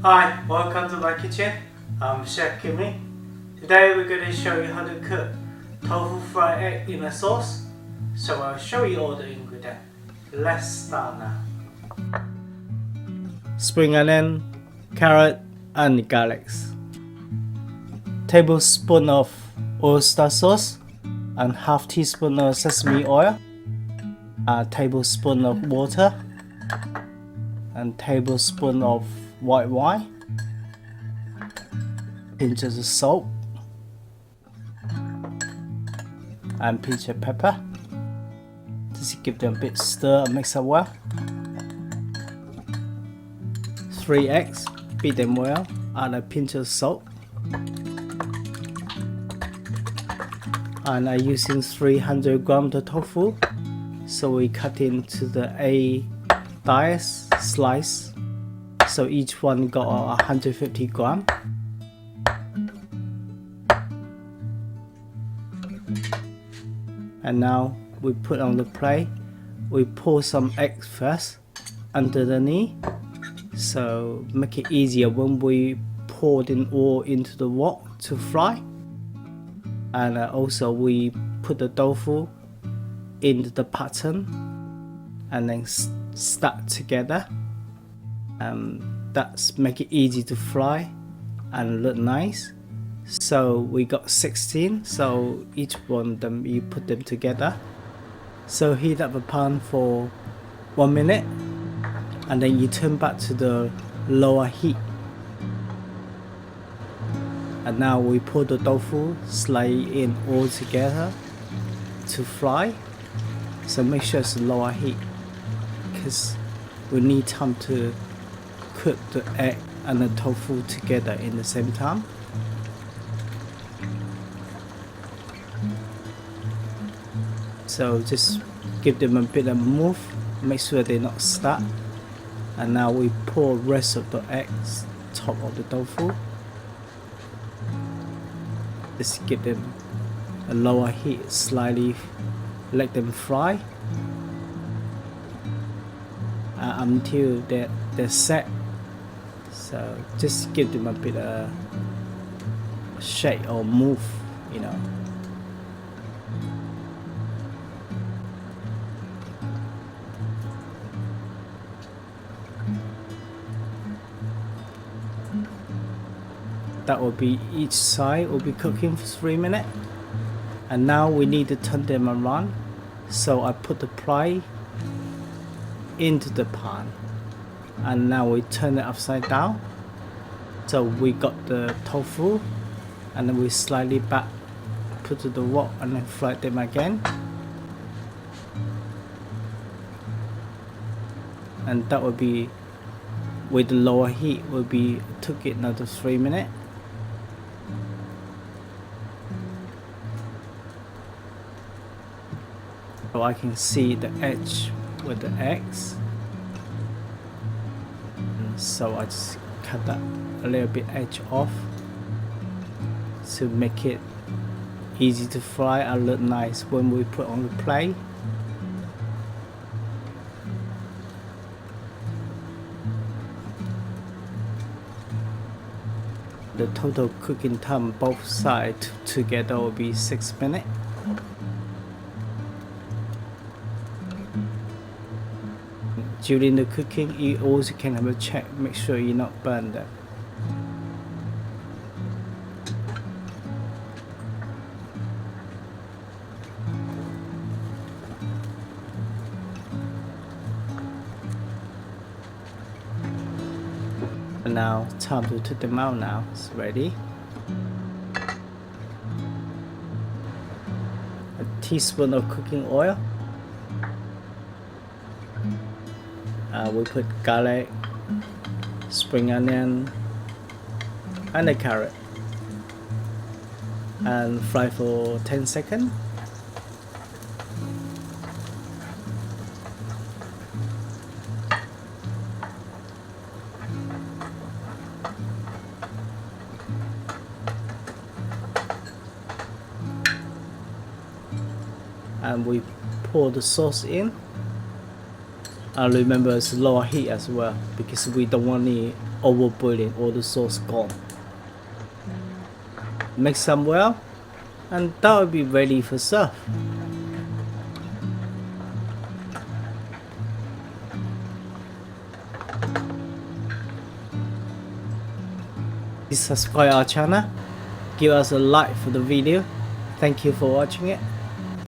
Hi, welcome to my kitchen. I'm Chef Kimmy. Today we're going to show you how to cook tofu fried egg in a sauce. So I'll show you all the ingredients. Let's start now. Spring onion, carrot and garlic. Tablespoon of oyster sauce and half teaspoon of sesame oil. A tablespoon of water and tablespoon of white wine, pinches of salt and pinch of pepper. Just give them a bit stir and mix up well. 3 eggs, beat them well, add a pinch of salt. And I'm using 300 grams of tofu, so we cut into the A dice slice, so each one got 150 grams. And now we put on the plate. We pour some eggs first under the knee, so make it easier when we pour it all into the wok to fry. And also we put the tofu into the pattern and then stack together. That's make it easy to fry and look nice. So we got 16, so each one of them you put them together. So heat up a pan for 1 minute and then you turn back to the lower heat. And now we put the tofu slightly in all together to fry. So make sure it's lower heat because we need time to cook the egg and the tofu together in the same time. So just give them a bit of move, make sure they're not stuck. And now we pour rest of the eggs top of the tofu. Just give them a lower heat, slightly let them fry until they're set. So just give them a bit of shake or move, you know. That will be each side will be cooking for 3 minutes. And now we need to turn them around. So I put the plate into the pan. And now we turn it upside down. So we got the tofu and then we slightly back, put to the wok and then fry them again. And that will be with the lower heat will be took it another 3 minutes. So I can see the edge with the eggs, and so I just cut that a little bit edge off to make it easy to fry and look nice when we put on the plate. The total cooking time both sides together will be 6 minutes. During the cooking, you also can have a check, make sure you're not burn them. And now, time to take them out now, it's ready. A teaspoon of cooking oil. We put garlic, spring onion and a carrot and fry for 10 seconds. And we pour the sauce in. And remember it's lower heat as well because we don't want it over boiling or the sauce gone. Mix them well and that will be ready for serve. Please subscribe our channel, give us a like for the video. Thank you for watching it.